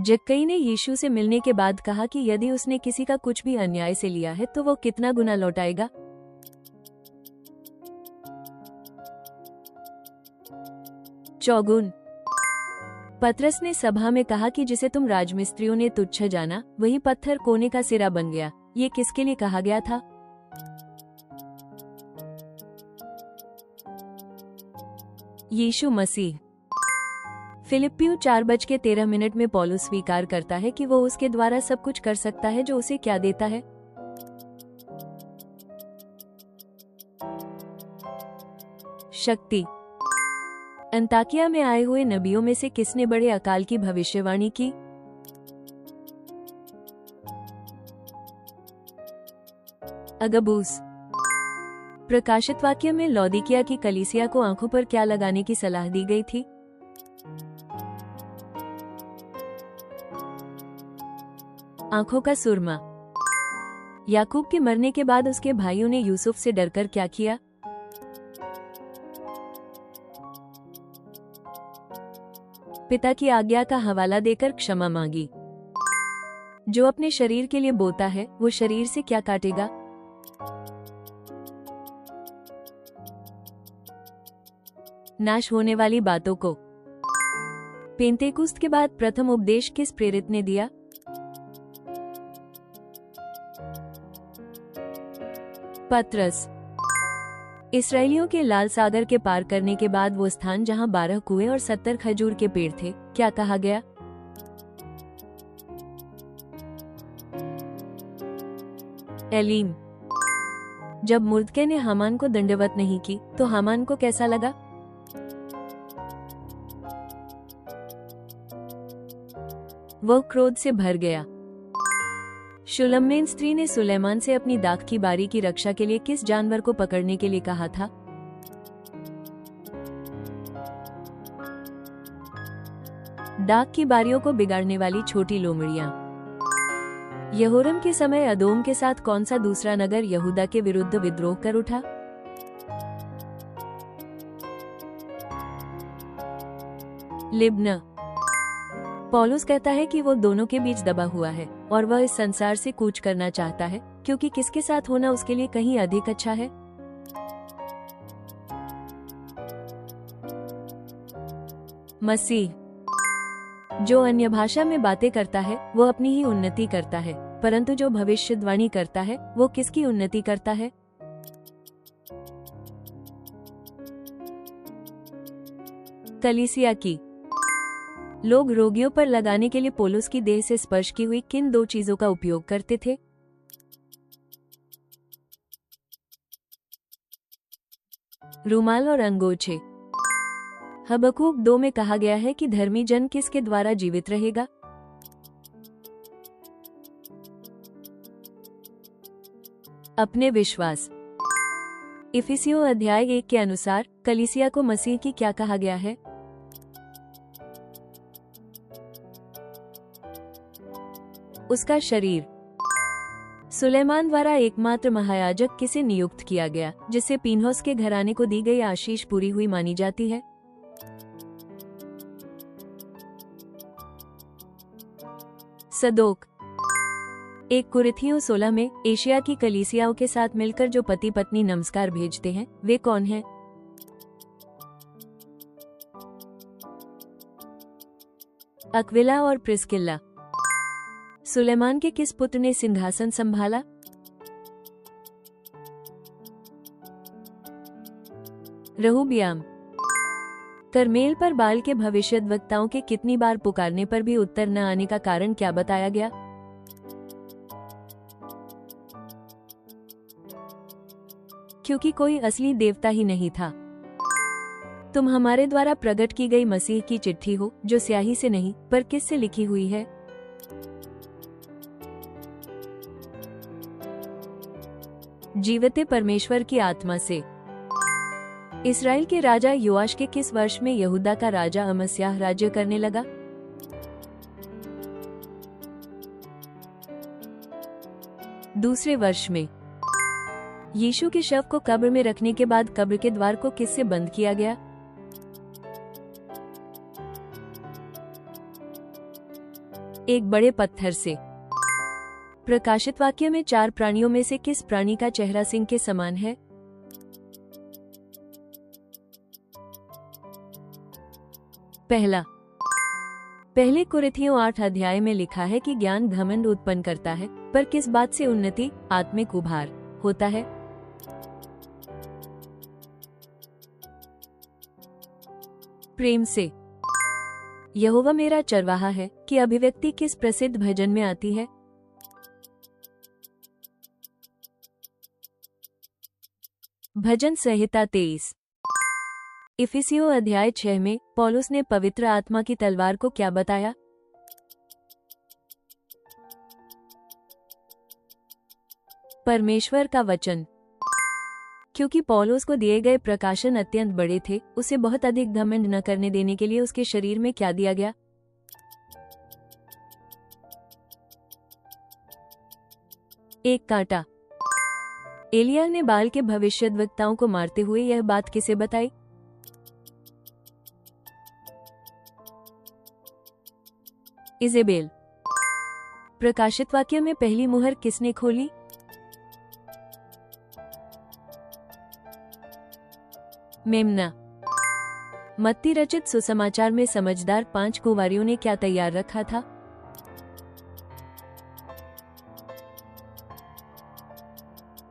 जक्कई ने यीशु से मिलने के बाद कहा कि यदि उसने किसी का कुछ भी अन्याय से लिया है तो वो कितना गुना लौटाएगा। चौगुन। पतरस ने सभा में कहा कि जिसे तुम राजमिस्त्रियों ने तुच्छ जाना, वही पत्थर कोने का सिरा बन गया। ये किसके लिए कहा गया था? यीशु मसीह। फिलिप्पियों 4:13 में पौलुस स्वीकार करता है कि वो उसके द्वारा सब कुछ कर सकता है जो उसे क्या देता है। शक्ति। अंताकिया में आए हुए नबियों में से किसने बड़े अकाल की भविष्यवाणी की? अगबूस। प्रकाशित वाक्य में लौदीकिया की कलीसिया को आंखों पर क्या लगाने की सलाह दी गई थी? आंखों का सुरमा। याकूब के मरने के बाद उसके भाइयों ने यूसुफ से डरकर क्या किया? पिता की आज्ञा का हवाला देकर क्षमा मांगी। जो अपने शरीर के लिए बोता है वो शरीर से क्या काटेगा? नाश होने वाली बातों को। पेंतेकुस्त के बाद प्रथम उपदेश किस प्रेरित ने दिया? पतरस। इसराइलियों के लाल सागर के पार करने के बाद वो स्थान जहां 12 कुएं और 70 खजूर के पेड़ थे, क्या कहा गया? एलीम। जब मुर्दके ने हामान को दंडवत नहीं की तो हामान को कैसा लगा? वह क्रोध से भर गया। शुलम्मेन स्त्री ने सुलेमान से अपनी दाख की बारी की रक्षा के लिए किस जानवर को पकड़ने के लिए कहा था? दाख की बारियों को बिगाड़ने वाली छोटी लोमड़ियां। यहोरम के समय अदोम के साथ कौन सा दूसरा नगर यहूदा के विरुद्ध विद्रोह कर उठा? लिब्ना। पौलुस कहता है कि वो दोनों के बीच दबा हुआ है और वह इस संसार से कूच करना चाहता है क्योंकि किसके साथ होना उसके लिए कहीं अधिक अच्छा है। मसीह। जो अन्य भाषा में बातें करता है वो अपनी ही उन्नति करता है, परंतु जो भविष्यवाणी करता है वो किसकी उन्नति करता है? कलीसिया की। लोग रोगियों पर लगाने के लिए पौलुस की देह से स्पर्श की हुई किन 2 चीजों का उपयोग करते थे? रुमाल और अंगोछे। हबक्कूक 2 में कहा गया है कि धर्मी जन किसके द्वारा जीवित रहेगा? अपने विश्वास। इफिसियों अध्याय 1 के अनुसार कलीसिया को मसीह की क्या कहा गया है? उसका शरीर। सुलेमान द्वारा एकमात्र महायाजक किसे नियुक्त किया गया जिससे पीनहोस के घराने को दी गई आशीष पूरी हुई मानी जाती है? सदोक। 1 कुरिन्थियों 16 में एशिया की कलीसियाओं के साथ मिलकर जो पति पत्नी नमस्कार भेजते हैं वे कौन हैं? अक्विला और प्रिस्किल्ला। सुलेमान के किस पुत्र ने सिंहासन संभाला? रहूबियाम। करमेल पर बाल के भविष्यद्वक्ताओं के कितनी बार पुकारने पर भी उत्तर न आने का कारण क्या बताया गया? क्योंकि कोई असली देवता ही नहीं था। तुम हमारे द्वारा प्रकट की गई मसीह की चिट्ठी हो जो स्याही से नहीं पर किससे लिखी हुई है? जीवते परमेश्वर की आत्मा से। इस्राएल के राजा योआश के किस वर्ष में यहूदा का राजा अमस्याह राज्य करने लगा? दूसरे वर्ष में। यीशु के शव को कब्र में रखने के बाद कब्र के द्वार को किससे बंद किया गया? एक बड़े पत्थर से। प्रकाशित वाक्य में 4 प्राणियों में से किस प्राणी का चेहरा सिंह के समान है? पहला, पहले कुरिन्थियों 8 अध्याय में लिखा है कि ज्ञान घमंड उत्पन्न करता है, पर किस बात से उन्नति, आत्मिक उभार होता है? प्रेम से। यहोवा मेरा चरवाहा है कि अभिव्यक्ति किस प्रसिद्ध भजन में आती है? भजन संहिता 23। इफिसियों अध्याय 6 में पौलुस ने पवित्र आत्मा की तलवार को क्या बताया? परमेश्वर का वचन। क्योंकि पौलुस को दिए गए प्रकाशन अत्यंत बड़े थे, उसे बहुत अधिक घमंड न करने देने के लिए उसके शरीर में क्या दिया गया? एक कांटा। एलिय्याह ने बाल के भविष्यद्वक्ताओं को मारते हुए यह बात किसे बताई? इजेबेल। प्रकाशित वाक्य में पहली मुहर किसने खोली? मेमना। मत्ती रचित सुसमाचार में समझदार 5 कुंवारियों ने क्या तैयार रखा था?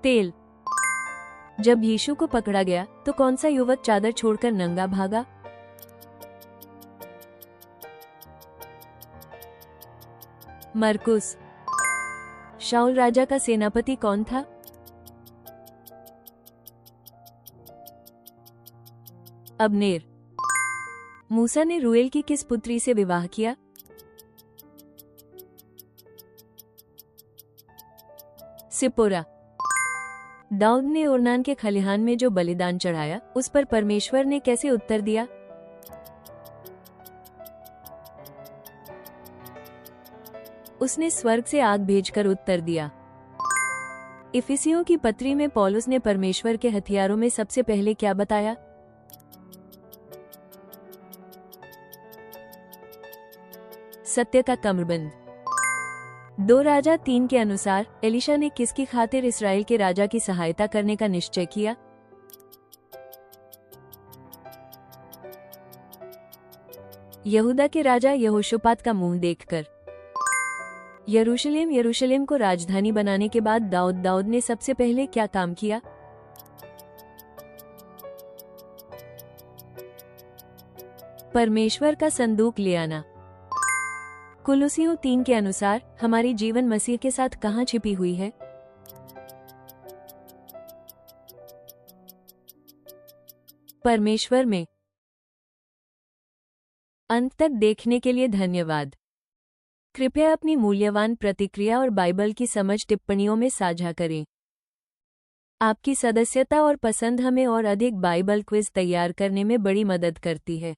तेल। जब यीशु को पकड़ा गया तो कौन सा युवक चादर छोड़कर नंगा भागा? मरकुस। शाऊल राजा का सेनापति कौन था? अब्नेर। मूसा ने रूएल की किस पुत्री से विवाह किया? सिपोरा। दाऊद ने ओर्नान के खलिहान में जो बलिदान चढ़ाया, उस पर परमेश्वर ने कैसे उत्तर दिया? उसने स्वर्ग से आग भेजकर उत्तर दिया। इफिसियों की पत्री में पौलुस ने परमेश्वर के हथियारों में सबसे पहले क्या बताया? सत्य का कमरबंद। 2 राजा 3 के अनुसार एलीशा ने किसकी खातिर इस्राएल के राजा की सहायता करने का निश्चय किया? यहूदा के राजा यहोशापात का मुंह देखकर। यरूशलेम को राजधानी बनाने के बाद दाऊद ने सबसे पहले क्या काम किया? परमेश्वर का संदूक ले आना। कुलुसियों 3 के अनुसार हमारी जीवन मसीह के साथ कहाँ छिपी हुई है? परमेश्वर में। अंत तक देखने के लिए धन्यवाद। कृपया अपनी मूल्यवान प्रतिक्रिया और बाइबल की समझ टिप्पणियों में साझा करें। आपकी सदस्यता और पसंद हमें और अधिक बाइबल क्विज तैयार करने में बड़ी मदद करती है।